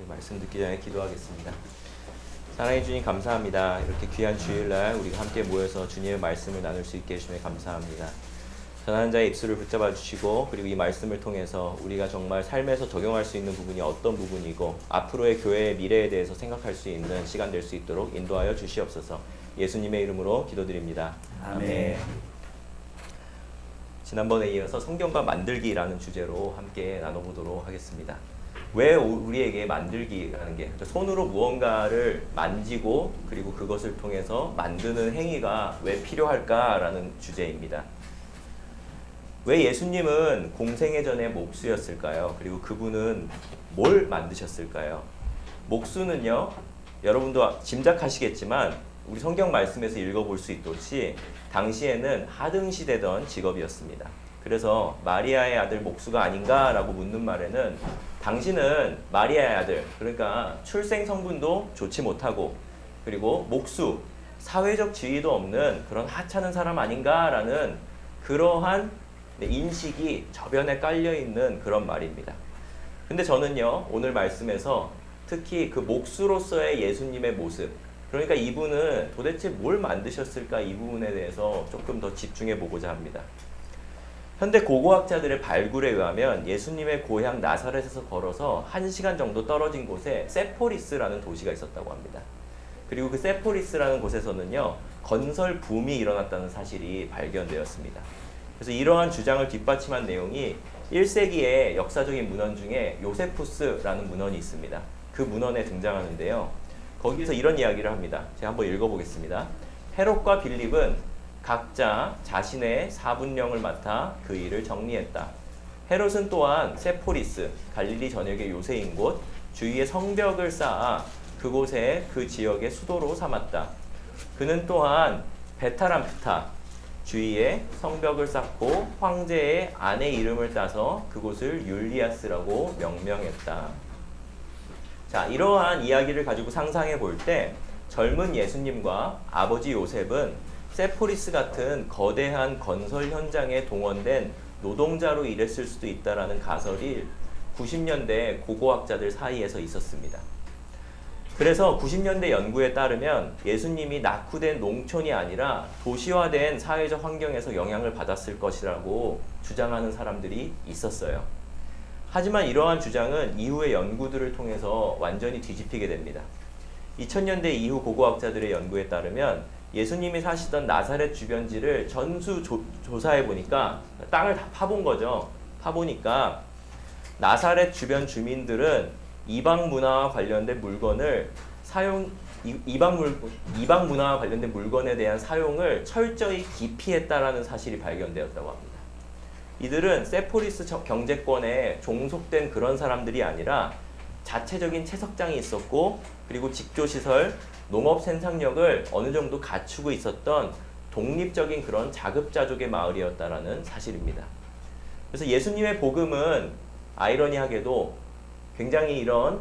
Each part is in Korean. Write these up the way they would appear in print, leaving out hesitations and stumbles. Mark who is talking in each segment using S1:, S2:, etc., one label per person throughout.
S1: 말씀 듣기 전에 기도하겠습니다. 사랑해 주님 감사합니다. 이렇게 귀한 주일날 우리가 함께 모여서 주님의 말씀을 나눌 수 있게 해주시면 감사합니다. 전하는 자의 입술을 붙잡아 주시고 그리고 이 말씀을 통해서 우리가 정말 삶에서 적용할 수 있는 부분이 어떤 부분이고 앞으로의 교회의 미래에 대해서 생각할 수 있는 시간 될 수 있도록 인도하여 주시옵소서. 예수님의 이름으로 기도드립니다. 아멘. 지난번에 이어서 성경과 만들기라는 주제로 함께 나눠보도록 하겠습니다. 왜 우리에게 만들기라는 게 손으로 무언가를 만지고 그리고 그것을 통해서 만드는 행위가 왜 필요할까라는 주제입니다. 왜 예수님은 공생애 전에 목수였을까요? 그리고 그분은 뭘 만드셨을까요? 목수는요, 여러분도 짐작하시겠지만 우리 성경 말씀에서 읽어볼 수 있듯이 당시에는 하등시되던 직업이었습니다. 그래서 마리아의 아들 목수가 아닌가라고 묻는 말에는 당신은 마리아의 아들, 그러니까 출생 성분도 좋지 못하고 그리고 목수, 사회적 지위도 없는 그런 하찮은 사람 아닌가라는 그러한 인식이 저변에 깔려있는 그런 말입니다. 근데 저는요, 오늘 말씀에서 특히 그 목수로서의 예수님의 모습, 그러니까 이분은 도대체 뭘 만드셨을까, 이 부분에 대해서 조금 더 집중해 보고자 합니다. 현대 고고학자들의 발굴에 의하면 예수님의 고향 나사렛에서 걸어서 1시간 정도 떨어진 곳에 세포리스라는 도시가 있었다고 합니다. 그리고 그 세포리스라는 곳에서는요, 건설 붐이 일어났다는 사실이 발견되었습니다. 그래서 이러한 주장을 뒷받침한 내용이 1세기의 역사적인 문헌 중에 요세푸스라는 문헌이 있습니다. 그 문헌에 등장하는데요. 거기서 이런 이야기를 합니다. 제가 한번 읽어보겠습니다. 헤롯과 빌립은 각자 자신의 사분령을 맡아 그 일을 정리했다. 헤롯은 또한 세포리스, 갈릴리 전역의 요새인 곳 주위에 성벽을 쌓아 그곳에 그 지역의 수도로 삼았다. 그는 또한 베타람프타 주위에 성벽을 쌓고 황제의 아내 이름을 따서 그곳을 율리아스라고 명명했다. 자, 이러한 이야기를 가지고 상상해 볼 때 젊은 예수님과 아버지 요셉은 세포리스 같은 거대한 건설 현장에 동원된 노동자로 일했을 수도 있다라는 가설이 90년대 고고학자들 사이에서 있었습니다. 그래서 90년대 연구에 따르면 예수님이 낙후된 농촌이 아니라 도시화된 사회적 환경에서 영향을 받았을 것이라고 주장하는 사람들이 있었어요. 하지만 이러한 주장은 이후의 연구들을 통해서 완전히 뒤집히게 됩니다. 2000년대 이후 고고학자들의 연구에 따르면 예수님이 사시던 나사렛 주변지를 전수 조사해 보니까 땅을 다 파본 거죠. 파보니까 나사렛 주변 주민들은 이방 문화와 관련된 물건을 이방 문화와 관련된 물건에 대한 사용을 철저히 기피했다라는 사실이 발견되었다고 합니다. 이들은 세포리스 경제권에 종속된 그런 사람들이 아니라 자체적인 채석장이 있었고 그리고 직조시설, 농업 생산력을 어느 정도 갖추고 있었던 독립적인 그런 자급자족의 마을이었다라는 사실입니다. 그래서 예수님의 복음은 아이러니하게도 굉장히 이런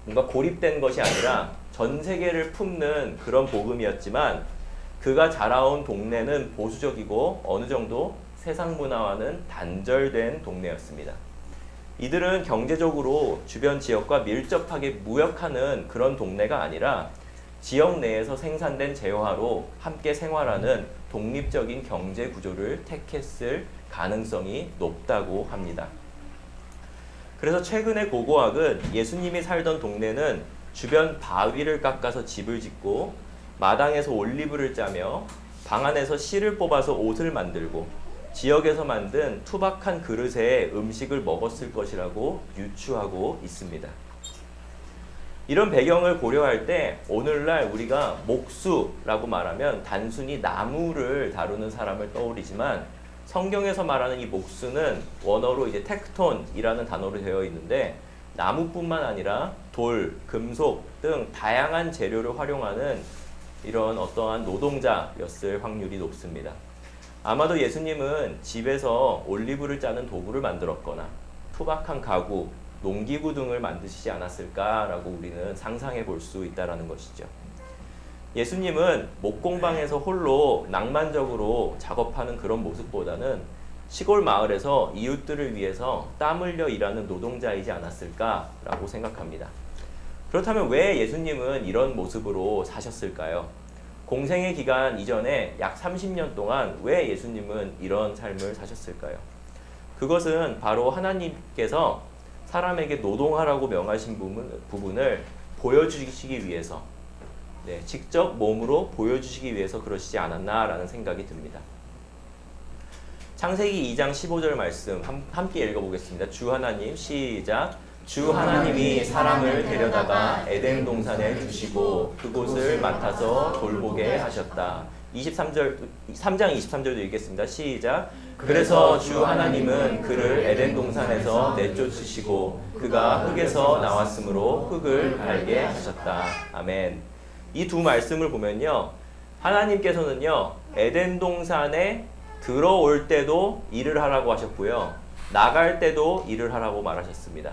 S1: 뭔가 고립된 것이 아니라 전 세계를 품는 그런 복음이었지만 그가 자라온 동네는 보수적이고 어느 정도 세상 문화와는 단절된 동네였습니다. 이들은 경제적으로 주변 지역과 밀접하게 무역하는 그런 동네가 아니라 지역 내에서 생산된 재화로 함께 생활하는 독립적인 경제 구조를 택했을 가능성이 높다고 합니다. 그래서 최근의 고고학은 예수님이 살던 동네는 주변 바위를 깎아서 집을 짓고 마당에서 올리브를 짜며 방 안에서 실을 뽑아서 옷을 만들고 지역에서 만든 투박한 그릇에 음식을 먹었을 것이라고 유추하고 있습니다. 이런 배경을 고려할 때 오늘날 우리가 목수라고 말하면 단순히 나무를 다루는 사람을 떠올리지만 성경에서 말하는 이 목수는 원어로 이제 텍톤이라는 단어로 되어 있는데 나무뿐만 아니라 돌, 금속 등 다양한 재료를 활용하는 이런 어떠한 노동자였을 확률이 높습니다. 아마도 예수님은 집에서 올리브를 짜는 도구를 만들었거나 투박한 가구, 농기구 등을 만드시지 않았을까라고 우리는 상상해 볼 수 있다는 것이죠. 예수님은 목공방에서 홀로 낭만적으로 작업하는 그런 모습보다는 시골 마을에서 이웃들을 위해서 땀 흘려 일하는 노동자이지 않았을까라고 생각합니다. 그렇다면 왜 예수님은 이런 모습으로 사셨을까요? 공생의 기간 이전에 약 30년 동안 왜 예수님은 이런 삶을 사셨을까요? 그것은 바로 하나님께서 사람에게 노동하라고 명하신 부분을 보여주시기 위해서, 직접 몸으로 보여주시기 위해서 그러시지 않았나라는 생각이 듭니다. 창세기 2장 15절 말씀 함께 읽어보겠습니다. 주 하나님, 시작. 주 하나님이 사람을 데려다가 에덴 동산에 두시고 그곳을 맡아서 돌보게 하셨다. 3장 23절도 읽겠습니다. 시작. 그래서 주 하나님은 그를 에덴 동산에서 내쫓으시고 그가 흙에서 나왔으므로 흙을 갈게 하셨다. 아멘. 이 두 말씀을 보면요, 하나님께서는요 에덴 동산에 들어올 때도 일을 하라고 하셨고요, 나갈 때도 일을 하라고 말하셨습니다.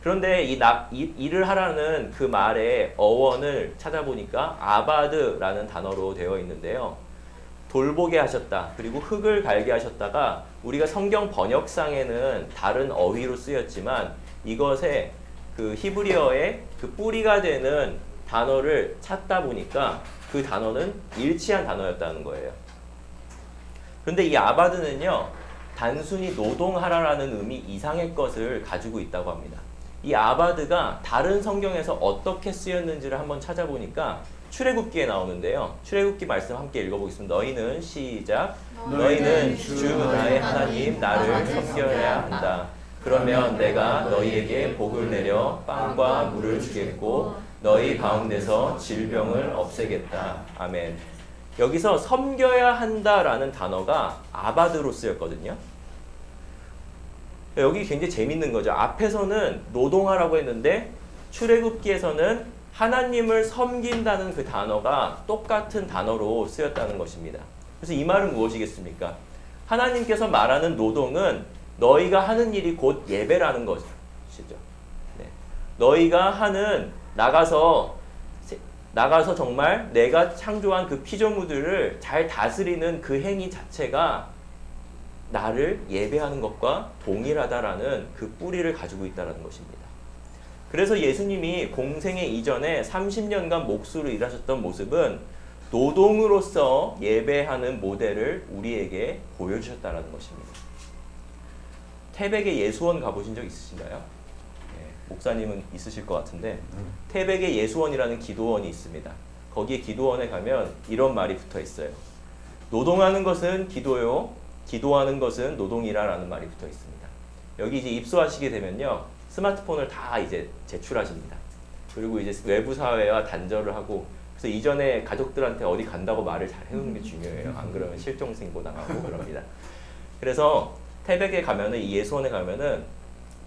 S1: 그런데 일을 하라는 그 말의 어원을 찾아보니까 아바드라는 단어로 되어 있는데요. 돌보게 하셨다, 그리고 흙을 갈게 하셨다가 우리가 성경 번역상에는 다른 어휘로 쓰였지만 이것에 그 히브리어의 그 뿌리가 되는 단어를 찾다 보니까 그 단어는 일치한 단어였다는 거예요. 그런데 이 아바드는요, 단순히 노동하라라는 의미 이상의 것을 가지고 있다고 합니다. 이 아바드가 다른 성경에서 어떻게 쓰였는지를 한번 찾아보니까 출애굽기에 나오는데요. 출애굽기 말씀 함께 읽어보겠습니다. 너희는 시작. 너희는 주 나의 하나님 나를 섬겨야 한다. 그러면 내가 너희에게 복을 내려 빵과 물을 주겠고 너희 가운데서 질병을 없애겠다. 아멘. 여기서 섬겨야 한다라는 단어가 아바드로 쓰였거든요. 여기 굉장히 재밌는 거죠. 앞에서는 노동하라고 했는데 출애굽기에서는 하나님을 섬긴다는 그 단어가 똑같은 단어로 쓰였다는 것입니다. 그래서 이 말은 무엇이겠습니까? 하나님께서 말하는 노동은 너희가 하는 일이 곧 예배라는 것이죠. 너희가 하는 나가서 정말 내가 창조한 그 피조물들을 잘 다스리는 그 행위 자체가 나를 예배하는 것과 동일하다라는 그 뿌리를 가지고 있다는 것입니다. 그래서 예수님이 공생의 이전에 30년간 몫으로 일하셨던 모습은 노동으로서 예배하는 모델을 우리에게 보여주셨다는 것입니다. 태백의 예수원 가보신 적 있으신가요? 목사님은 있으실 것 같은데 태백의 예수원이라는 기도원이 있습니다. 거기에 기도원에 가면 이런 말이 붙어 있어요. 노동하는 것은 기도요, 기도하는 것은 노동이라라는 말이 붙어 있습니다. 여기 이제 입소하시게 되면요, 스마트폰을 다 이제 제출하십니다. 그리고 이제 외부 사회와 단절을 하고, 그래서 이전에 가족들한테 어디 간다고 말을 잘 해놓는 게 중요해요. 안 그러면 실종 신고 당하고 그럽니다. 그래서 태백에 가면은, 이 예수원에 가면은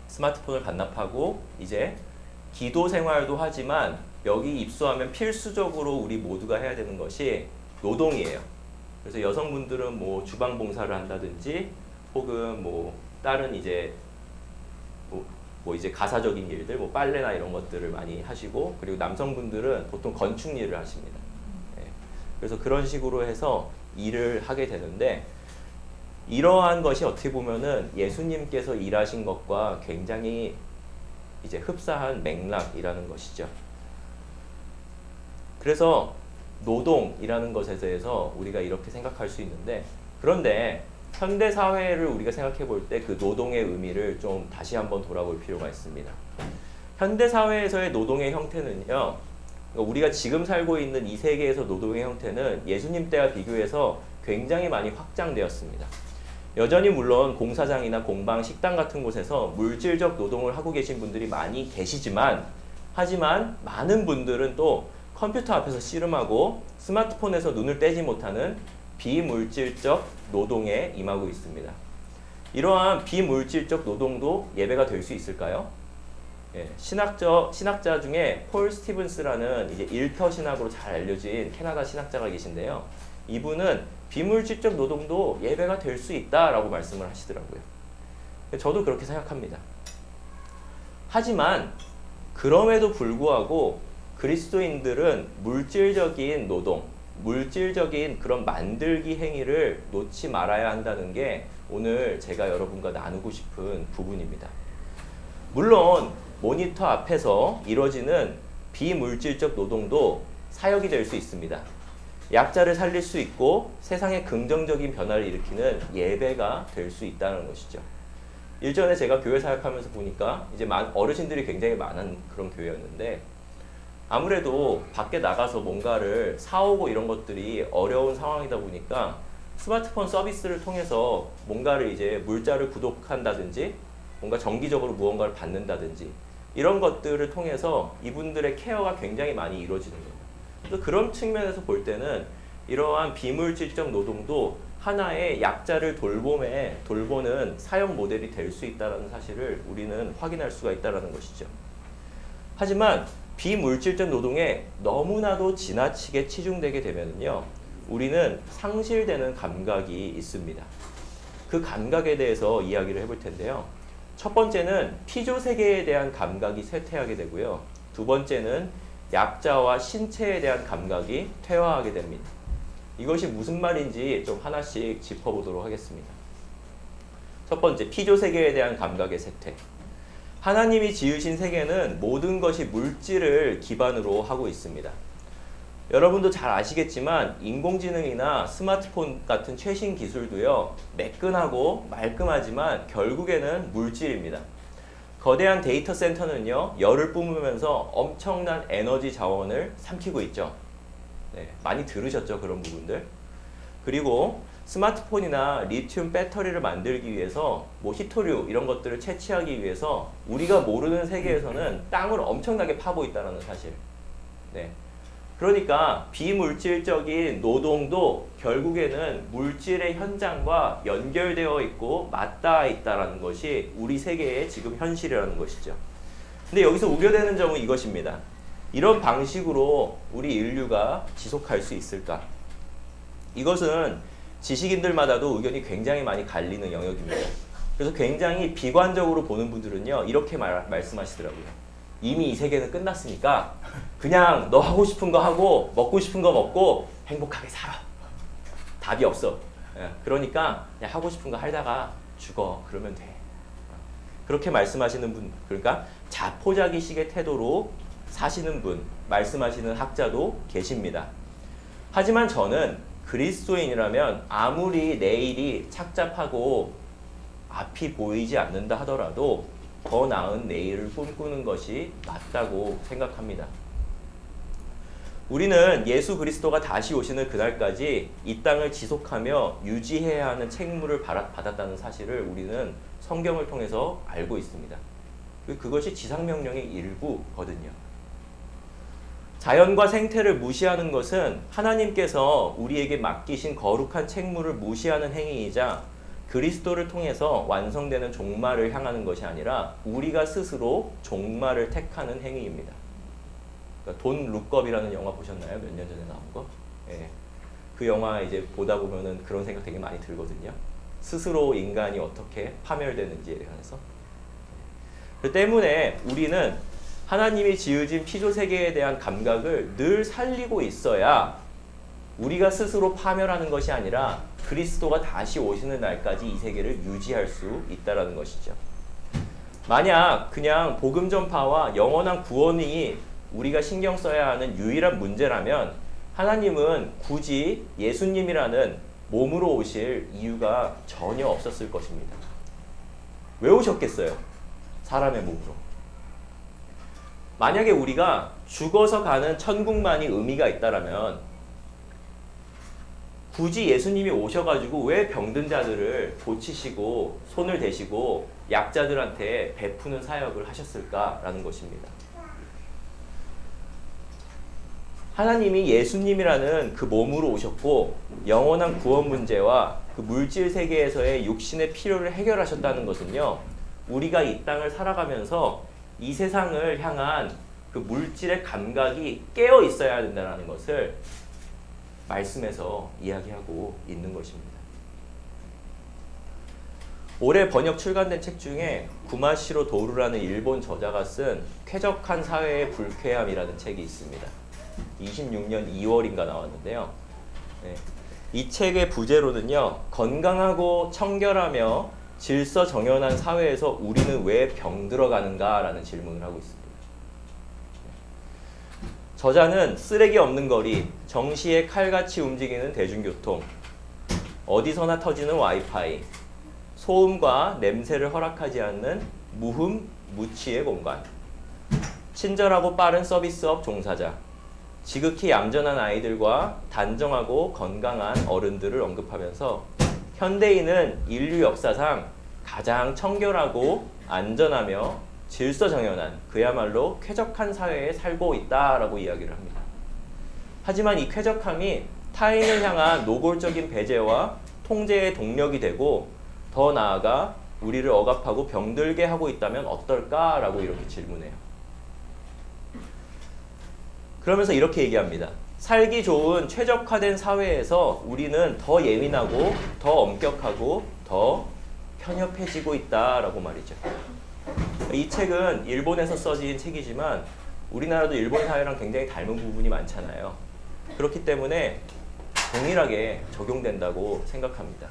S1: 스마트폰을 반납하고 이제 기도 생활도 하지만 여기 입소하면 필수적으로 우리 모두가 해야 되는 것이 노동이에요. 그래서 여성분들은 뭐 주방 봉사를 한다든지 혹은 뭐 다른 이제 뭐 이제 가사적인 일들, 뭐 빨래나 이런 것들을 많이 하시고, 그리고 남성분들은 보통 건축 일을 하십니다. 그래서 그런 식으로 해서 일을 하게 되는데, 이러한 것이 어떻게 보면은 예수님께서 일하신 것과 굉장히 이제 흡사한 맥락이라는 것이죠. 그래서 노동이라는 것에 대해서 우리가 이렇게 생각할 수 있는데, 그런데 현대 사회를 우리가 생각해 볼 때 그 노동의 의미를 좀 다시 한번 돌아볼 필요가 있습니다. 현대 사회에서의 노동의 형태는요, 우리가 지금 살고 있는 이 세계에서 노동의 형태는 예수님 때와 비교해서 굉장히 많이 확장되었습니다. 여전히 물론 공사장이나 공방, 식당 같은 곳에서 물질적 노동을 하고 계신 분들이 많이 계시지만, 하지만 많은 분들은 또 컴퓨터 앞에서 씨름하고 스마트폰에서 눈을 떼지 못하는 비물질적 노동에 임하고 있습니다. 이러한 비물질적 노동도 예배가 될 수 있을까요? 신학자 중에 폴 스티븐스라는 이제 일터 신학으로 잘 알려진 캐나다 신학자가 계신데요. 이분은 비물질적 노동도 예배가 될 수 있다라고 말씀을 하시더라고요. 저도 그렇게 생각합니다. 하지만 그럼에도 불구하고 그리스도인들은 물질적인 노동, 물질적인 그런 만들기 행위를 놓지 말아야 한다는 게 오늘 제가 여러분과 나누고 싶은 부분입니다. 물론 모니터 앞에서 이루어지는 비물질적 노동도 사역이 될 수 있습니다. 약자를 살릴 수 있고 세상에 긍정적인 변화를 일으키는 예배가 될 수 있다는 것이죠. 일전에 제가 교회 사역하면서 보니까 이제 어르신들이 굉장히 많은 그런 교회였는데 아무래도 밖에 나가서 뭔가를 사오고 이런 것들이 어려운 상황이다 보니까 스마트폰 서비스를 통해서 뭔가를 이제 물자를 구독한다든지 뭔가 정기적으로 무언가를 받는다든지 이런 것들을 통해서 이분들의 케어가 굉장히 많이 이루어지는 거예요. 그래서 그런 측면에서 볼 때는 이러한 비물질적 노동도 하나의 약자를 돌보는 사역 모델이 될 수 있다는 사실을 우리는 확인할 수가 있다는 것이죠. 하지만 비물질적 노동에 너무나도 지나치게 치중되게 되면요, 우리는 상실되는 감각이 있습니다. 그 감각에 대해서 이야기를 해볼 텐데요. 첫 번째는 피조세계에 대한 감각이 쇠퇴하게 되고요. 두 번째는 약자와 신체에 대한 감각이 퇴화하게 됩니다. 이것이 무슨 말인지 좀 하나씩 짚어보도록 하겠습니다. 첫 번째, 피조세계에 대한 감각의 쇠퇴. 하나님이 지으신 세계는 모든 것이 물질을 기반으로 하고 있습니다. 여러분도 잘 아시겠지만 인공지능이나 스마트폰 같은 최신 기술도요, 매끈하고 말끔하지만 결국에는 물질입니다. 거대한 데이터 센터는요, 열을 뿜으면서 엄청난 에너지 자원을 삼키고 있죠. 네, 많이 들으셨죠, 그런 부분들. 그리고 스마트폰이나 리튬 배터리를 만들기 위해서 뭐 히토류 이런 것들을 채취하기 위해서 우리가 모르는 세계에서는 땅을 엄청나게 파고 있다는 사실. 네. 그러니까 비물질적인 노동도 결국에는 물질의 현장과 연결되어 있고 맞닿아 있다는 것이 우리 세계의 지금 현실이라는 것이죠. 근데 여기서 우려되는 점은 이것입니다. 이런 방식으로 우리 인류가 지속할 수 있을까? 이것은 지식인들마다도 의견이 굉장히 많이 갈리는 영역입니다. 그래서 굉장히 비관적으로 보는 분들은요, 이렇게 말씀하시더라고요. 이미 이 세계는 끝났으니까 그냥 너 하고 싶은 거 하고 먹고 싶은 거 먹고 행복하게 살아. 답이 없어. 그러니까 그냥 하고 싶은 거 하다가 죽어. 그러면 돼. 그렇게 말씀하시는 분, 그러니까 자포자기식의 태도로 사시는 분, 말씀하시는 학자도 계십니다. 하지만 저는 그리스도인이라면 아무리 내일이 착잡하고 앞이 보이지 않는다 하더라도 더 나은 내일을 꿈꾸는 것이 맞다고 생각합니다. 우리는 예수 그리스도가 다시 오시는 그날까지 이 땅을 지속하며 유지해야 하는 책무를 받았다는 사실을 우리는 성경을 통해서 알고 있습니다. 그것이 지상명령의 일부거든요. 자연과 생태를 무시하는 것은 하나님께서 우리에게 맡기신 거룩한 책무를 무시하는 행위이자 그리스도를 통해서 완성되는 종말을 향하는 것이 아니라 우리가 스스로 종말을 택하는 행위입니다. 그러니까 돈 룩업이라는 영화 보셨나요? 몇 년 전에 나온 거? 예. 그 영화 이제 보다 보면은 그런 생각 되게 많이 들거든요. 스스로 인간이 어떻게 파멸되는지에 관해서. 그 때문에 우리는 하나님이 지으신 피조세계에 대한 감각을 늘 살리고 있어야 우리가 스스로 파멸하는 것이 아니라 그리스도가 다시 오시는 날까지 이 세계를 유지할 수 있다는 것이죠. 만약 그냥 복음 전파와 영원한 구원이 우리가 신경 써야 하는 유일한 문제라면 하나님은 굳이 예수님이라는 몸으로 오실 이유가 전혀 없었을 것입니다. 왜 오셨겠어요? 사람의 몸으로. 만약에 우리가 죽어서 가는 천국만이 의미가 있다라면 굳이 예수님이 오셔가지고 왜 병든 자들을 고치시고 손을 대시고 약자들한테 베푸는 사역을 하셨을까라는 것입니다. 하나님이 예수님이라는 그 몸으로 오셨고 영원한 구원 문제와 그 물질 세계에서의 육신의 필요를 해결하셨다는 것은요, 우리가 이 땅을 살아가면서 이 세상을 향한 그 물질의 감각이 깨어 있어야 된다는 것을 말씀에서 이야기하고 있는 것입니다. 올해 번역 출간된 책 중에 구마시로 도루라는 일본 저자가 쓴 쾌적한 사회의 불쾌함이라는 책이 있습니다. 26년 2월인가 나왔는데요. 네. 이 책의 부제로는요, 건강하고 청결하며 질서정연한 사회에서 우리는 왜 병들어가는가라는 질문을 하고 있습니다. 저자는 쓰레기 없는 거리, 정시에 칼같이 움직이는 대중교통, 어디서나 터지는 와이파이, 소음과 냄새를 허락하지 않는 무흠, 무취의 공간, 친절하고 빠른 서비스업 종사자, 지극히 얌전한 아이들과 단정하고 건강한 어른들을 언급하면서 현대인은 인류 역사상 가장 청결하고 안전하며 질서정연한 그야말로 쾌적한 사회에 살고 있다라고 이야기를 합니다. 하지만 이 쾌적함이 타인을 향한 노골적인 배제와 통제의 동력이 되고 더 나아가 우리를 억압하고 병들게 하고 있다면 어떨까라고 이렇게 질문해요. 그러면서 이렇게 얘기합니다. 살기 좋은 최적화된 사회에서 우리는 더 예민하고 더 엄격하고 더 편협해지고 있다라고 말이죠. 이 책은 일본에서 써진 책이지만 우리나라도 일본 사회랑 굉장히 닮은 부분이 많잖아요. 그렇기 때문에 동일하게 적용된다고 생각합니다.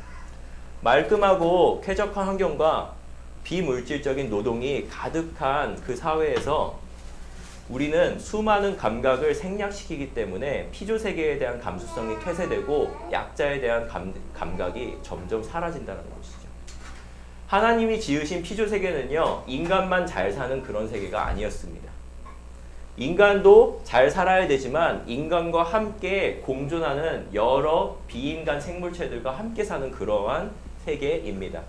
S1: 말끔하고 쾌적한 환경과 비물질적인 노동이 가득한 그 사회에서 우리는 수많은 감각을 생략시키기 때문에 피조세계에 대한 감수성이 퇴색되고 약자에 대한 감각이 점점 사라진다는 것이죠. 하나님이 지으신 피조세계는요, 인간만 잘 사는 그런 세계가 아니었습니다. 인간도 잘 살아야 되지만 인간과 함께 공존하는 여러 비인간 생물체들과 함께 사는 그러한 세계입니다.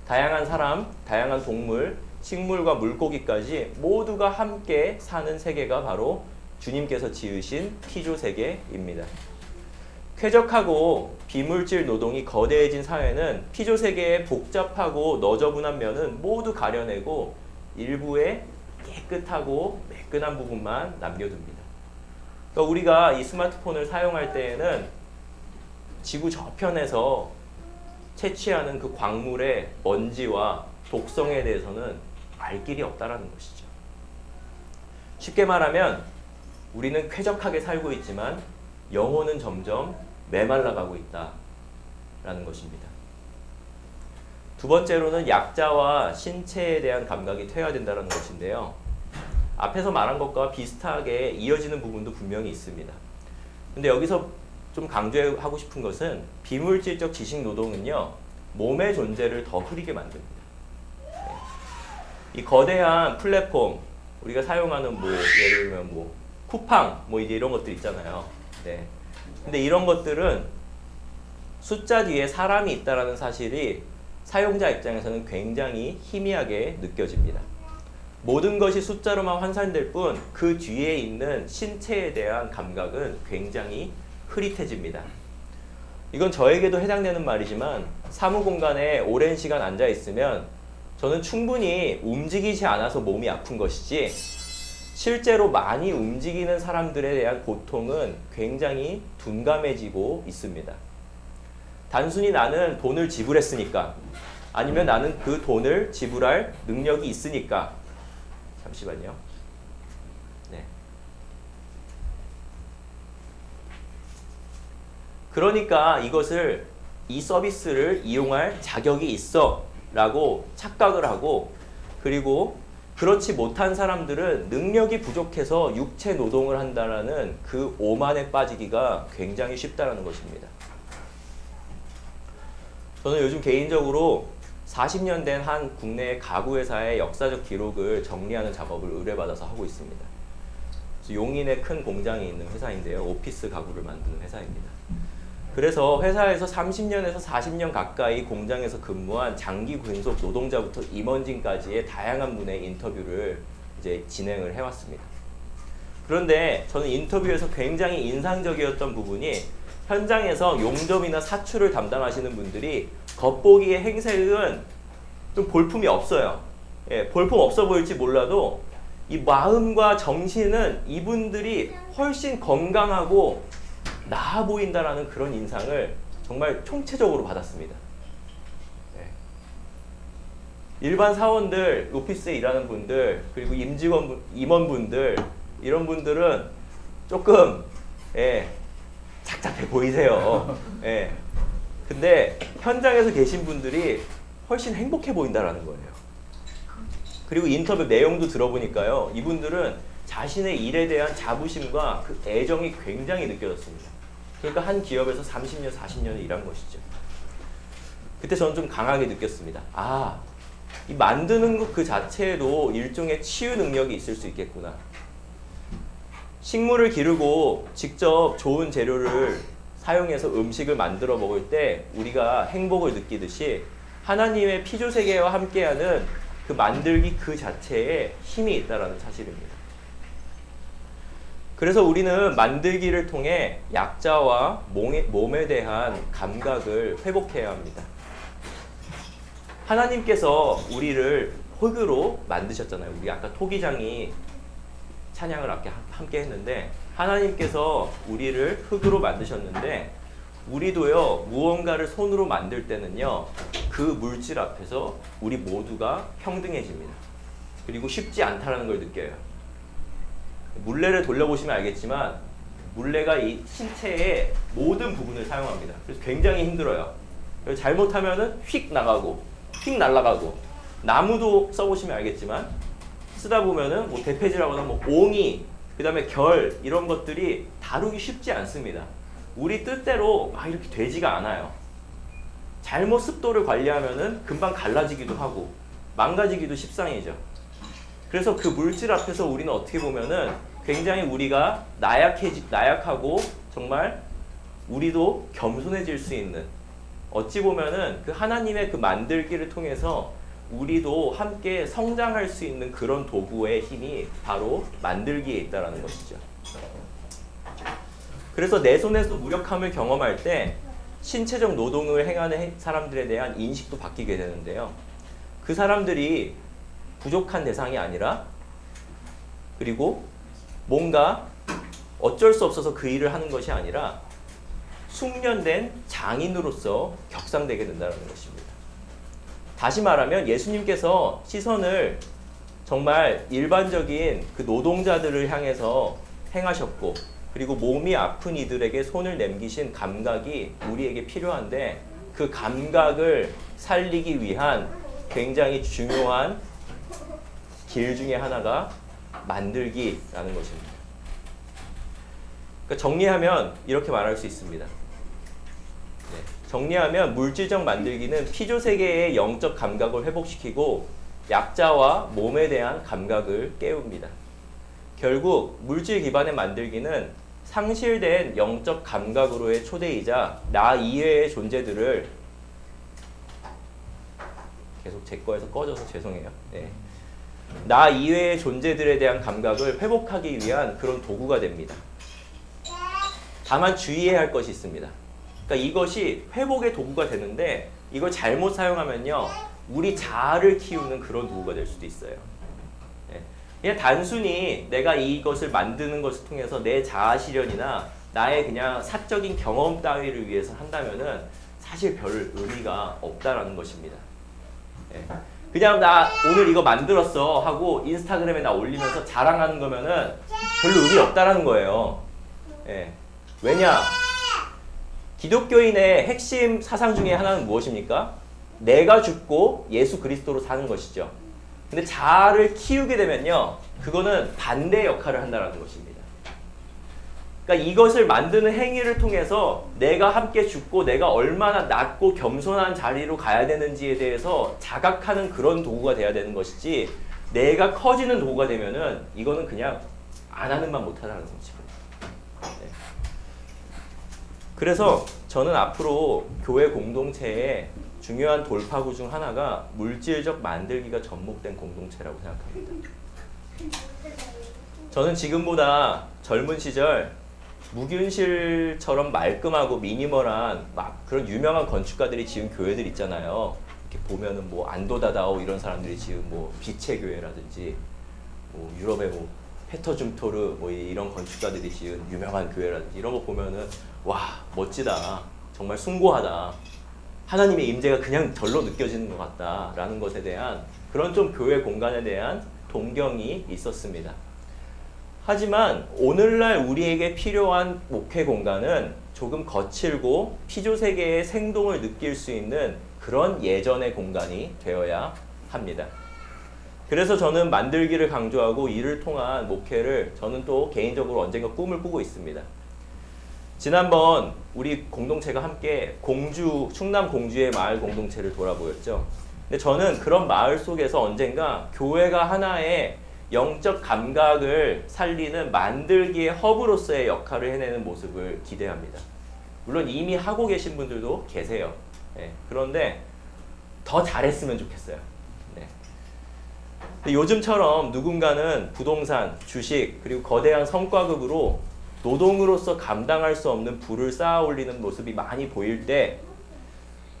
S1: 다양한 사람, 다양한 동물, 식물과 물고기까지 모두가 함께 사는 세계가 바로 주님께서 지으신 피조세계입니다. 쾌적하고 비물질 노동이 거대해진 사회는 피조세계의 복잡하고 너저분한 면은 모두 가려내고 일부의 깨끗하고 매끈한 부분만 남겨둡니다. 그러니까 우리가 이 스마트폰을 사용할 때에는 지구 저편에서 채취하는 그 광물의 먼지와 독성에 대해서는 알 길이 없다라는 것이죠. 쉽게 말하면 우리는 쾌적하게 살고 있지만 영혼은 점점 메말라가고 있다라는 것입니다. 두 번째로는 약자와 신체에 대한 감각이 퇴화된다는 것인데요. 앞에서 말한 것과 비슷하게 이어지는 부분도 분명히 있습니다. 근데 여기서 좀 강조하고 싶은 것은 비물질적 지식 노동은요, 몸의 존재를 더 흐리게 만듭니다. 이 거대한 플랫폼, 우리가 사용하는 예를 들면 쿠팡, 이제 이런 것들 있잖아요. 네. 근데 이런 것들은 숫자 뒤에 사람이 있다라는 사실이 사용자 입장에서는 굉장히 희미하게 느껴집니다. 모든 것이 숫자로만 환산될 뿐 그 뒤에 있는 신체에 대한 감각은 굉장히 흐릿해집니다. 이건 저에게도 해당되는 말이지만 사무공간에 오랜 시간 앉아 있으면 저는 충분히 움직이지 않아서 몸이 아픈 것이지 실제로 많이 움직이는 사람들에 대한 고통은 굉장히 둔감해지고 있습니다. 단순히 나는 돈을 지불했으니까 아니면 나는 그 돈을 지불할 능력이 있으니까 잠시만요. 네. 그러니까 이 서비스를 이용할 자격이 있어 라고 착각을 하고, 그리고 그렇지 못한 사람들은 능력이 부족해서 육체 노동을 한다라는 그 오만에 빠지기가 굉장히 쉽다라는 것입니다. 저는 요즘 개인적으로 40년 된 한 국내 가구 회사의 역사적 기록을 정리하는 작업을 의뢰받아서 하고 있습니다. 용인에 큰 공장이 있는 회사인데요. 오피스 가구를 만드는 회사입니다. 그래서 회사에서 30년에서 40년 가까이 공장에서 근무한 장기 근속 노동자부터 임원진까지의 다양한 분의 인터뷰를 이제 진행을 해왔습니다. 그런데 저는 인터뷰에서 굉장히 인상적이었던 부분이 현장에서 용접이나 사출을 담당하시는 분들이 겉보기의 행색은 좀 볼품이 없어요. 예, 볼품 없어 보일지 몰라도 이 마음과 정신은 이분들이 훨씬 건강하고 나아 보인다라는 그런 인상을 정말 총체적으로 받았습니다. 네. 일반 사원들, 오피스에 일하는 분들, 그리고 임원분들, 이런 분들은 조금 착잡해 보이세요. 예. 근데 현장에서 계신 분들이 훨씬 행복해 보인다라는 거예요. 그리고 인터뷰 내용도 들어보니까요. 이분들은 자신의 일에 대한 자부심과 그 애정이 굉장히 느껴졌습니다. 그러니까 한 기업에서 30년, 40년을 일한 것이죠. 그때 저는 좀 강하게 느꼈습니다. 아, 이 만드는 것 그 자체에도 일종의 치유 능력이 있을 수 있겠구나. 식물을 기르고 직접 좋은 재료를 사용해서 음식을 만들어 먹을 때 우리가 행복을 느끼듯이 하나님의 피조세계와 함께하는 그 만들기 그 자체에 힘이 있다는 사실입니다. 그래서 우리는 만들기를 통해 약자와 몸에 대한 감각을 회복해야 합니다. 하나님께서 우리를 흙으로 만드셨잖아요. 우리 아까 토기장이 찬양을 함께 했는데 하나님께서 우리를 흙으로 만드셨는데 우리도요 무언가를 손으로 만들 때는요 그 물질 앞에서 우리 모두가 평등해집니다. 그리고 쉽지 않다는 걸 느껴요. 물레를 돌려보시면 알겠지만 물레가 이 신체의 모든 부분을 사용합니다. 그래서 굉장히 힘들어요. 잘못하면은 휙 나가고 휙 날아가고 나무도 써보시면 알겠지만 쓰다 보면은 뭐 대패질하거나 뭐 옹이 그 다음에 결 이런 것들이 다루기 쉽지 않습니다. 우리 뜻대로 막 이렇게 되지가 않아요. 잘못 습도를 관리하면은 금방 갈라지기도 하고 망가지기도 십상이죠. 그래서 그 물질 앞에서 우리는 어떻게 보면은 굉장히 우리가 나약하고 정말 우리도 겸손해질 수 있는 어찌 보면은 그 하나님의 그 만들기를 통해서 우리도 함께 성장할 수 있는 그런 도구의 힘이 바로 만들기에 있다는 것이죠. 그래서 내 손에서 무력함을 경험할 때 신체적 노동을 행하는 사람들에 대한 인식도 바뀌게 되는데요. 그 사람들이 부족한 대상이 아니라 그리고 뭔가 어쩔 수 없어서 그 일을 하는 것이 아니라 숙련된 장인으로서 격상되게 된다는 것입니다. 다시 말하면 예수님께서 시선을 정말 일반적인 그 노동자들을 향해서 행하셨고 그리고 몸이 아픈 이들에게 손을 남기신 감각이 우리에게 필요한데 그 감각을 살리기 위한 굉장히 중요한 길 중에 하나가 만들기라는 것입니다. 그러니까 정리하면 이렇게 말할 수 있습니다. 정리하면 물질적 만들기는 피조세계의 영적 감각을 회복시키고 약자와 몸에 대한 감각을 깨웁니다. 결국 물질 기반의 만들기는 상실된 영적 감각으로의 초대이자 나 이외의 존재들을 계속 제 거에서 꺼져서 죄송해요. 네. 나 이외의 존재들에 대한 감각을 회복하기 위한 그런 도구가 됩니다. 다만 주의해야 할 것이 있습니다. 그러니까 이것이 회복의 도구가 되는데 이걸 잘못 사용하면요 우리 자아를 키우는 그런 도구가 될 수도 있어요. 네. 그냥 단순히 내가 이것을 만드는 것을 통해서 내 자아 실현이나 나의 그냥 사적인 경험 따위를 위해서 한다면은 사실 별 의미가 없다라는 것입니다. 네. 그냥 나 오늘 이거 만들었어 하고 인스타그램에 나 올리면서 자랑하는 거면은 별로 의미 없다라는 거예요. 네. 왜냐? 기독교인의 핵심 사상 중에 하나는 무엇입니까? 내가 죽고 예수 그리스도로 사는 것이죠. 근데 자아를 키우게 되면요. 그거는 반대 역할을 한다는 것입니다. 그러니까 이것을 만드는 행위를 통해서 내가 함께 죽고 내가 얼마나 낮고 겸손한 자리로 가야 되는지에 대해서 자각하는 그런 도구가 돼야 되는 것이지 내가 커지는 도구가 되면은 이거는 그냥 안 하는 만 못하다는 것입니다. 네. 그래서 저는 앞으로 교회 공동체의 중요한 돌파구 중 하나가 물질적 만들기가 접목된 공동체라고 생각합니다. 저는 지금보다 젊은 시절 무균실처럼 말끔하고 미니멀한 막 그런 유명한 건축가들이 지은 교회들 있잖아요. 이렇게 보면은 뭐 안도다다오 이런 사람들이 지은 뭐 빛의 교회라든지 뭐 유럽의 뭐 페터줌토르 뭐 이런 건축가들이 지은 유명한 교회라든지 이런 거 보면은 와 멋지다 정말 숭고하다 하나님의 임재가 그냥 절로 느껴지는 것 같다라는 것에 대한 그런 좀 교회 공간에 대한 동경이 있었습니다. 하지만 오늘날 우리에게 필요한 목회 공간은 조금 거칠고 피조 세계의 생동을 느낄 수 있는 그런 예전의 공간이 되어야 합니다. 그래서 저는 만들기를 강조하고 이를 통한 목회를 저는 또 개인적으로 언젠가 꿈을 꾸고 있습니다. 지난번 우리 공동체가 함께 충남 공주의 마을 공동체를 돌아보였죠. 근데 저는 그런 마을 속에서 언젠가 교회가 하나의 영적 감각을 살리는 만들기의 허브로서의 역할을 해내는 모습을 기대합니다. 물론 이미 하고 계신 분들도 계세요. 네, 그런데 더 잘했으면 좋겠어요. 네. 요즘처럼 누군가는 부동산, 주식, 그리고 거대한 성과급으로 노동으로서 감당할 수 없는 부를 쌓아 올리는 모습이 많이 보일 때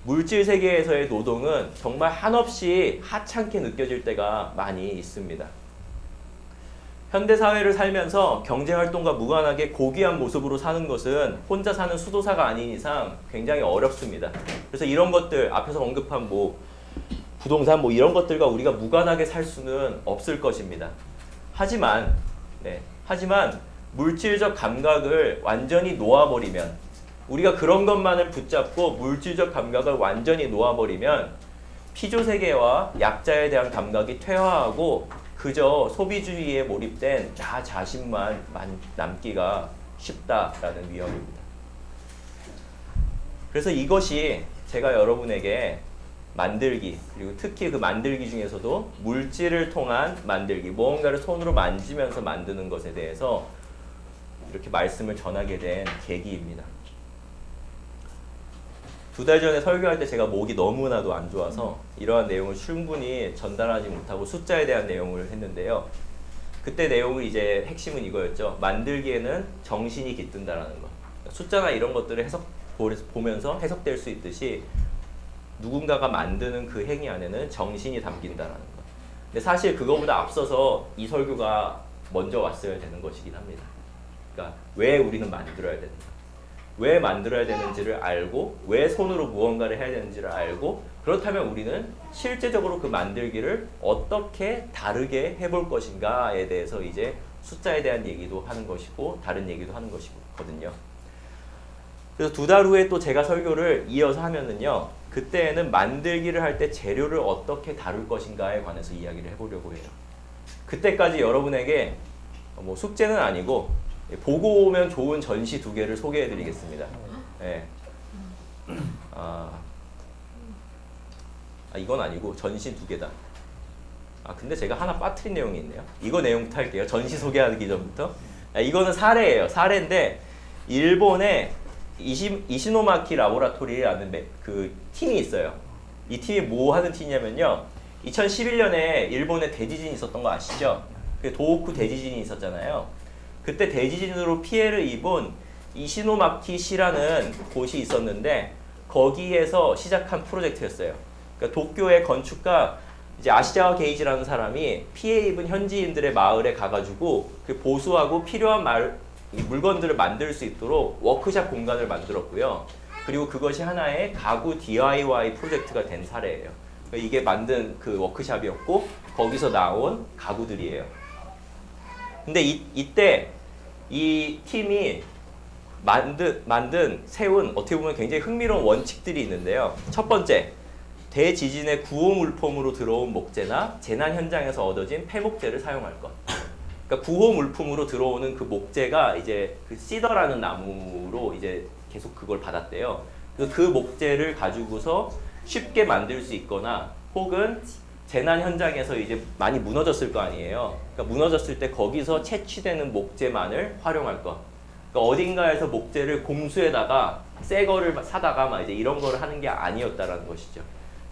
S1: 물질 세계에서의 노동은 정말 한없이 하찮게 느껴질 때가 많이 있습니다. 현대사회를 살면서 경제활동과 무관하게 고귀한 모습으로 사는 것은 혼자 사는 수도사가 아닌 이상 굉장히 어렵습니다. 그래서 이런 것들, 앞에서 언급한 부동산 이런 것들과 우리가 무관하게 살 수는 없을 것입니다. 하지만 물질적 감각을 완전히 놓아버리면, 우리가 그런 것만을 붙잡고 물질적 감각을 완전히 놓아버리면 피조세계와 약자에 대한 감각이 퇴화하고 그저 소비주의에 몰입된 나 자신만 남기가 쉽다라는 위험입니다. 그래서 이것이 제가 여러분에게 만들기, 그리고 특히 그 만들기 중에서도 물질을 통한 만들기, 무언가를 손으로 만지면서 만드는 것에 대해서 이렇게 말씀을 전하게 된 계기입니다. 2달 전에 설교할 때 제가 목이 너무나도 안 좋아서 이러한 내용을 충분히 전달하지 못하고 숫자에 대한 내용을 했는데요. 그때 내용을 이제 핵심은 이거였죠. 만들기에는 정신이 깃든다라는 거. 숫자나 이런 것들을 보면서 해석될 수 있듯이 누군가가 만드는 그 행위 안에는 정신이 담긴다라는 거. 근데 사실 그거보다 앞서서 이 설교가 먼저 왔어야 되는 것이긴 합니다. 그러니까 왜 우리는 만들어야 되는가? 왜 만들어야 되는지를 알고, 왜 손으로 무언가를 해야 되는지를 알고, 그렇다면 우리는 실제적으로 그 만들기를 어떻게 다르게 해볼 것인가에 대해서 이제 숫자에 대한 얘기도 하는 것이고 다른 얘기도 하는 것이거든요. 그래서 2달 후에 또 제가 설교를 이어서 하면은요, 그때는 만들기를 할 때 재료를 어떻게 다룰 것인가에 관해서 이야기를 해보려고 해요. 그때까지 여러분에게 숙제는 아니고 보고 오면 좋은 전시 2개를 소개해 드리겠습니다. 네. 이건 아니고 전시 2개다. 근데 제가 하나 빠뜨린 내용이 있네요. 이거 내용부터 할게요. 전시 소개하기 전부터. 이거는 사례예요. 사례인데 일본의 이시노마키 라보라토리라는 그 팀이 있어요. 이 팀이 뭐 하는 팀이냐면요. 2011년에 일본에 대지진이 있었던 거 아시죠? 도호쿠 대지진이 있었잖아요. 그때 대지진으로 피해를 입은 이시노마키시라는 곳이 있었는데 거기에서 시작한 프로젝트였어요. 그러니까 도쿄의 건축가 이제 아시자와 게이지라는 사람이 피해 입은 현지인들의 마을에 가가지고 보수하고 필요한 물건들을 만들 수 있도록 워크샵 공간을 만들었고요. 그리고 그것이 하나의 가구 DIY 프로젝트가 된 사례예요. 그러니까 이게 만든 그 워크샵이었고 거기서 나온 가구들이에요. 근데 이때 이 팀이 세운 어떻게 보면 굉장히 흥미로운 원칙들이 있는데요. 첫 번째, 대지진의 구호 물품으로 들어온 목재나 재난 현장에서 얻어진 폐목재를 사용할 것. 그러니까 구호 물품으로 들어오는 그 목재가 이제 그 시더라는 나무로 이제 계속 그걸 받았대요. 그 목재를 가지고서 쉽게 만들 수 있거나 혹은 재난 현장에서 이제 많이 무너졌을 거 아니에요. 그러니까 무너졌을 때 거기서 채취되는 목재만을 활용할 것. 그러니까 어딘가에서 목재를 공수에다가 새 거를 사다가 막 이제 이런 거를 하는 게 아니었다라는 것이죠.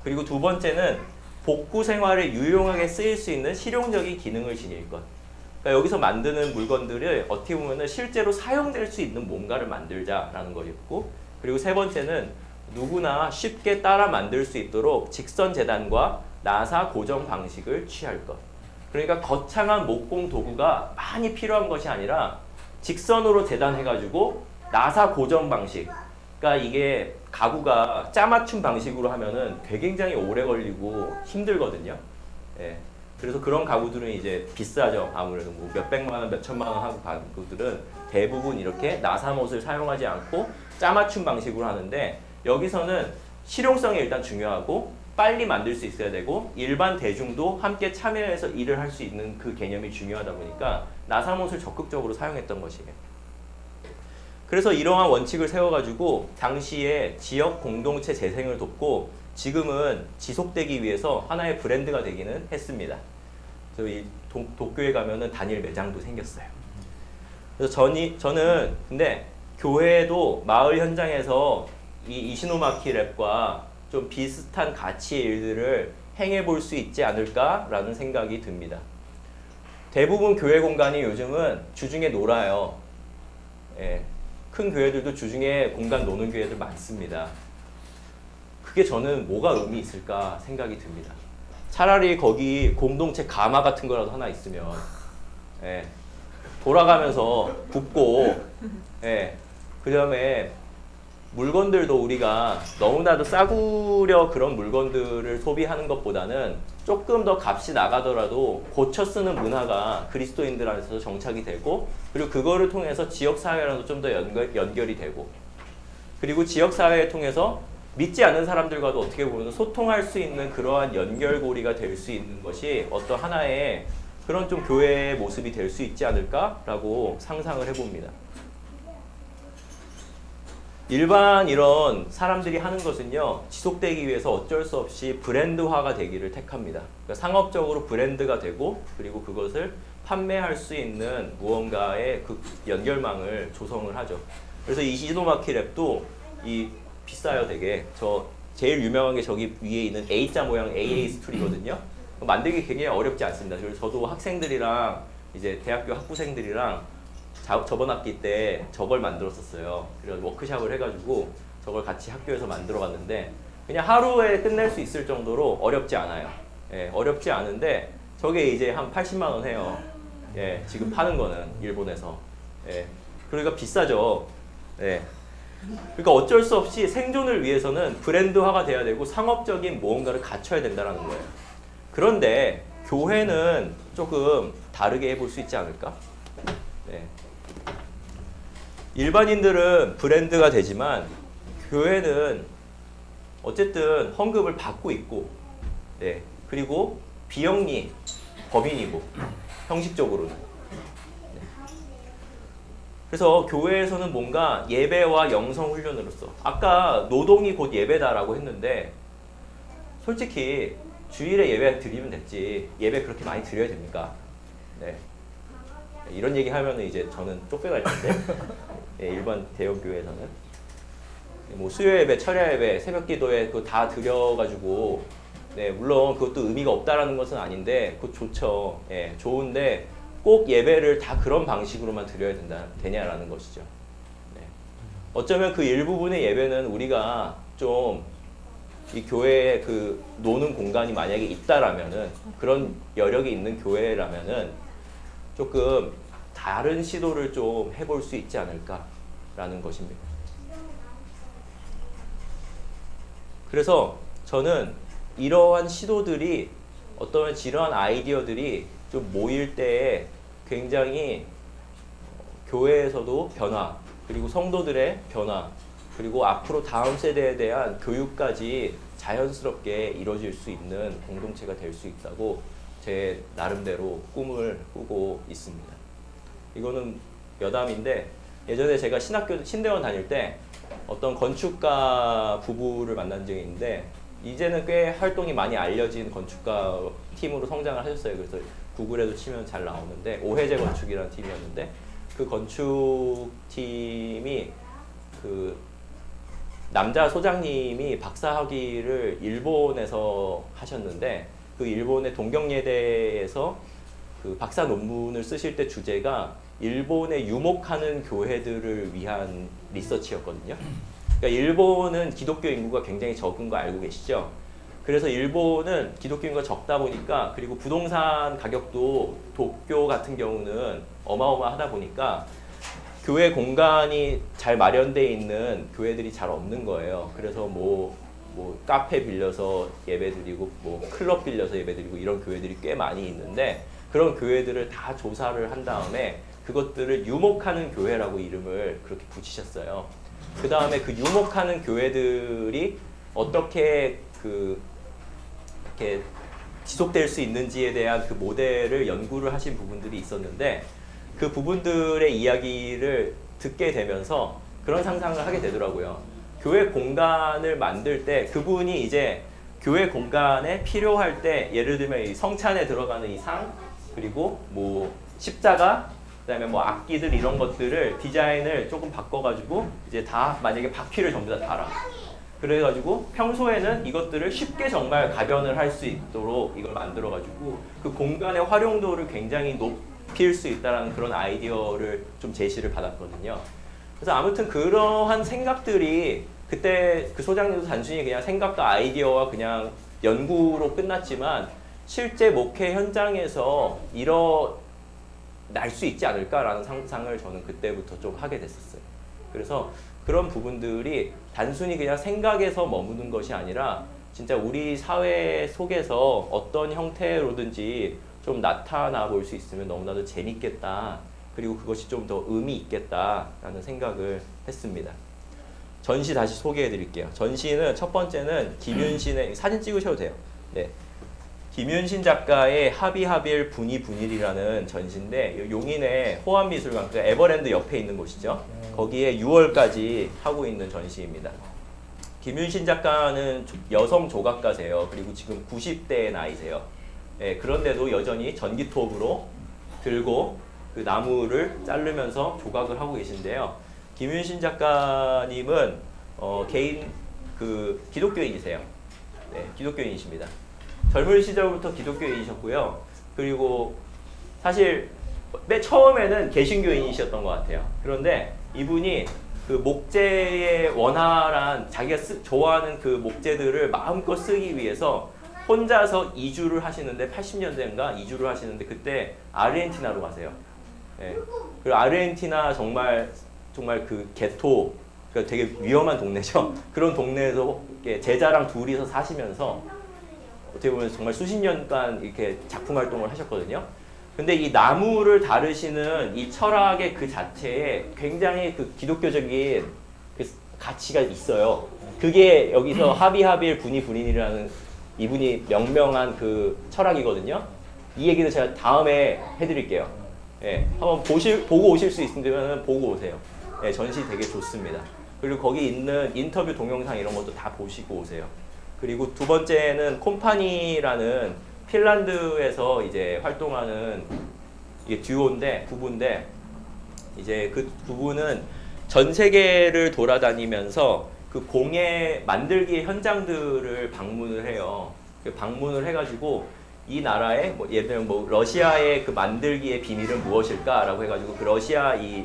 S1: 그리고 2번째는 복구 생활에 유용하게 쓰일 수 있는 실용적인 기능을 지닐 것. 그러니까 여기서 만드는 물건들을 어떻게 보면은 실제로 사용될 수 있는 뭔가를 만들자라는 거였고, 그리고 3번째는 누구나 쉽게 따라 만들 수 있도록 직선 재단과 나사 고정 방식을 취할 것. 그러니까 거창한 목공 도구가 많이 필요한 것이 아니라 직선으로 재단해가지고 나사 고정 방식. 그러니까 이게 가구가 짜맞춤 방식으로 하면은 굉장히 오래 걸리고 힘들거든요. 예. 그래서 그런 가구들은 이제 비싸죠. 아무래도 뭐 몇백만 원, 몇천만 원 하고 가구들은 대부분 이렇게 나사못을 사용하지 않고 짜맞춤 방식으로 하는데, 여기서는 실용성이 일단 중요하고 빨리 만들 수 있어야 되고 일반 대중도 함께 참여해서 일을 할 수 있는 그 개념이 중요하다 보니까 나사못을 적극적으로 사용했던 것이에요. 그래서 이러한 원칙을 세워가지고 당시에 지역 공동체 재생을 돕고 지금은 지속되기 위해서 하나의 브랜드가 되기는 했습니다. 그래서 이 도쿄에 가면은 단일 매장도 생겼어요. 그래서 저는 근데 교회도 마을 현장에서 이 이시노마키 랩과 좀 비슷한 가치의 일들을 행해 볼 수 있지 않을까라는 생각이 듭니다. 대부분 교회 공간이 요즘은 주중에 놀아요. 예, 큰 교회들도 주중에 공간 노는 교회들 많습니다. 그게 저는 뭐가 의미 있을까 생각이 듭니다. 차라리 거기 공동체 가마 같은 거라도 하나 있으면, 예, 돌아가면서 붓고, 예, 그 다음에 물건들도 우리가 너무나도 싸구려 그런 물건들을 소비하는 것보다는 조금 더 값이 나가더라도 고쳐 쓰는 문화가 그리스도인들 안에서 정착이 되고, 그리고 그거를 통해서 지역사회랑도 좀 더 연결이 되고, 그리고 지역사회를 통해서 믿지 않는 사람들과도 어떻게 보면 소통할 수 있는 그러한 연결고리가 될 수 있는 것이 어떤 하나의 그런 좀 교회의 모습이 될 수 있지 않을까라고 상상을 해봅니다. 일반 이런 사람들이 하는 것은요, 지속되기 위해서 어쩔 수 없이 브랜드화가 되기를 택합니다. 그러니까 상업적으로 브랜드가 되고, 그리고 그것을 판매할 수 있는 무언가의 그 연결망을 조성을 하죠. 그래서 이 이시노마키 랩도 이 비싸요, 되게. 저 제일 유명한 게 저기 위에 있는 A자 모양 AA 스툴이거든요. 만들기 굉장히 어렵지 않습니다. 그래서 저도 학생들이랑 이제 대학교 학부생들이랑 저번 학기 때 저걸 만들었었어요. 그래서 워크샵을 해가지고 저걸 같이 학교에서 만들어 봤는데 그냥 하루에 끝낼 수 있을 정도로 어렵지 않아요. 예, 어렵지 않은데 저게 이제 한 80만 원 해요. 예, 지금 파는 거는 일본에서. 예, 그러니까 비싸죠. 예. 그러니까 어쩔 수 없이 생존을 위해서는 브랜드화가 돼야 되고 상업적인 무언가를 갖춰야 된다는 거예요. 그런데 교회는 조금 다르게 해볼 수 있지 않을까? 네. 일반인들은 브랜드가 되지만 교회는 어쨌든 헌금을 받고 있고, 네, 그리고 비영리 법인이고 형식적으로는. 네. 그래서 교회에서는 뭔가 예배와 영성 훈련으로서, 아까 노동이 곧 예배다라고 했는데 솔직히 주일에 예배 드리면 됐지 예배 그렇게 많이 드려야 됩니까? 네. 이런 얘기 하면은 이제 저는 쫓겨날 텐데. 예, 일반 대형 교회에서는 뭐 수요 예배, 철야 예배, 새벽 기도에 그거 다 드려가지고, 네, 물론 그것도 의미가 없다라는 것은 아닌데 그거 좋죠. 예, 좋은데 꼭 예배를 다 그런 방식으로만 드려야 되냐라는 것이죠. 네. 어쩌면 그 일부분의 예배는 우리가 좀 이 교회에 그 노는 공간이 만약에 있다라면은, 그런 여력이 있는 교회라면은 조금 다른 시도를 좀 해볼 수 있지 않을까라는 것입니다. 그래서 저는 이러한 시도들이, 어떤 이러한 아이디어들이 좀 모일 때에 굉장히 교회에서도 변화, 그리고 성도들의 변화, 그리고 앞으로 다음 세대에 대한 교육까지 자연스럽게 이루어질 수 있는 공동체가 될 수 있다고 제 나름대로 꿈을 꾸고 있습니다. 이거는 여담인데, 예전에 제가 신대원 다닐 때 어떤 건축가 부부를 만난 적이 있는데, 이제는 꽤 활동이 많이 알려진 건축가 팀으로 성장을 하셨어요. 그래서 구글에도 치면 잘 나오는데, 오해재 건축이라는 팀이었는데, 그 건축팀이 그 남자 소장님이 박사학위를 일본에서 하셨는데, 그 일본의 동경예대에서 그 박사 논문을 쓰실 때 주제가 일본에 유목하는 교회들을 위한 리서치였거든요. 그러니까 일본은 기독교 인구가 굉장히 적은 거 알고 계시죠? 그래서 일본은 기독교 인구가 적다 보니까, 그리고 부동산 가격도 도쿄 같은 경우는 어마어마하다 보니까 교회 공간이 잘 마련되어 있는 교회들이 잘 없는 거예요. 그래서 뭐 뭐 카페 빌려서 예배드리고 뭐 클럽 빌려서 예배드리고 이런 교회들이 꽤 많이 있는데 그런 교회들을 다 조사를 한 다음에 그것들을 유목하는 교회라고 이름을 그렇게 붙이셨어요. 그 다음에 그 유목하는 교회들이 어떻게 이렇게 지속될 수 있는지에 대한 그 모델을 연구를 하신 부분들이 있었는데 그 부분들의 이야기를 듣게 되면서 그런 상상을 하게 되더라고요. 교회 공간을 만들 때 그분이 이제 교회 공간에 필요할 때 예를 들면 이 성찬에 들어가는 이 상 그리고 뭐 십자가 그다음에 뭐 악기들 이런 것들을 디자인을 조금 바꿔가지고 이제 다 만약에 바퀴를 전부 다 달아. 그래가지고 평소에는 이것들을 쉽게 정말 가변을 할 수 있도록 이걸 만들어가지고 그 공간의 활용도를 굉장히 높일 수 있다는 그런 아이디어를 좀 제시를 받았거든요. 그래서 아무튼 그러한 생각들이 그때 그 소장님도 단순히 그냥 생각과 아이디어와 그냥 연구로 끝났지만 실제 목회 현장에서 일어날 수 있지 않을까라는 상상을 저는 그때부터 좀 하게 됐었어요. 그래서 그런 부분들이 단순히 그냥 생각에서 머무는 것이 아니라 진짜 우리 사회 속에서 어떤 형태로든지 좀 나타나 볼 수 있으면 너무나도 재밌겠다. 그리고 그것이 좀 더 의미 있겠다라는 생각을 했습니다. 전시 다시 소개해 드릴게요. 전시는 첫 번째는 김윤신의 사진 찍으셔도 돼요. 네. 김윤신 작가의 하비하빌 분이분일이라는 전시인데 용인의 호암미술관, 그 에버랜드 옆에 있는 곳이죠. 거기에 6월까지 하고 있는 전시입니다. 김윤신 작가는 여성 조각가세요. 그리고 지금 90대의 나이세요. 네, 그런데도 여전히 전기톱으로 들고 그 나무를 자르면서 조각을 하고 계신데요. 김윤신 작가님은 개인 그 기독교인이세요. 네, 기독교인이십니다. 젊은 시절부터 기독교인이셨고요. 그리고 사실 맨 처음에는 개신교인이셨던 것 같아요. 그런데 이분이 그 목재의 원활한 자기가 좋아하는 그 목재들을 마음껏 쓰기 위해서 혼자서 이주를 하시는데 80년대인가 이주를 하시는데 그때 아르헨티나로 가세요. 네. 그리고 아르헨티나 정말 그 게토, 그러니까 되게 위험한 동네죠. 그런 동네에서 제자랑 둘이서 사시면서 어떻게 보면 정말 수십 년간 이렇게 작품 활동을 하셨거든요. 근데 이 나무를 다루시는 이 철학의 그 자체에 굉장히 그 기독교적인 그 가치가 있어요. 그게 여기서 하비하빌 분이분인이라는 이분이 명명한 그 철학이거든요. 이 얘기는 제가 다음에 해드릴게요. 예, 한번 보고 오실 수 있으면 보고 오세요. 예, 전시 되게 좋습니다. 그리고 거기 있는 인터뷰 동영상 이런 것도 다 보시고 오세요. 그리고 두 번째는 콤파니라는 핀란드에서 이제 활동하는 이게 부부인데 이제 그 부부는 전 세계를 돌아다니면서 그 공예 만들기 현장들을 방문을 해요. 방문을 해가지고 이 나라의 뭐 예를 들면 뭐 러시아의 그 만들기의 비밀은 무엇일까라고 해가지고 그 러시아 이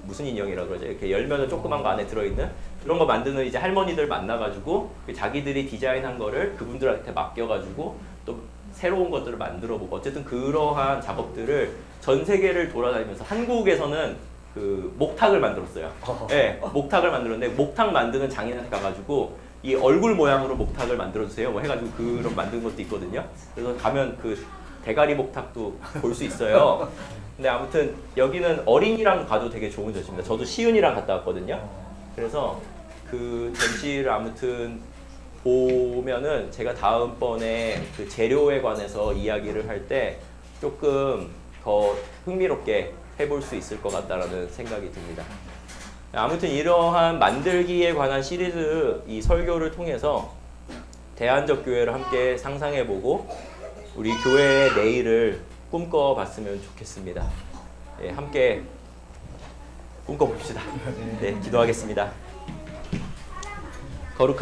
S1: 무슨 인형이라고 그러죠? 이렇게 열면은 조그만 거 안에 들어있는 그런 거 만드는 이제 할머니들 만나가지고 자기들이 디자인한 거를 그분들한테 맡겨가지고 또 새로운 것들을 만들어보고 어쨌든 그러한 작업들을 전 세계를 돌아다니면서 한국에서는 그 목탁을 만들었어요. 네, 목탁을 만들었는데 목탁 만드는 장인한테 가가지고 이 얼굴 모양으로 목탁을 만들어주세요. 뭐 해가지고 그런 만든 것도 있거든요. 그래서 가면 그 대가리 목탁도 볼 수 있어요. 근데 아무튼 여기는 어린이랑 가도 되게 좋은 전시입니다. 저도 시은이랑 갔다 왔거든요. 그래서 그 전시를 아무튼 보면은 제가 다음번에 그 재료에 관해서 이야기를 할 때 조금 더 흥미롭게 해볼 수 있을 것 같다라는 생각이 듭니다. 아무튼 이러한 만들기에 관한 시리즈 이 설교를 통해서 대안적 교회를 함께 상상해보고 우리 교회의 내일을 꿈꿔봤으면 좋겠습니다. 예, 함께 꿈꿔봅시다. 네, 기도하겠습니다. 거룩한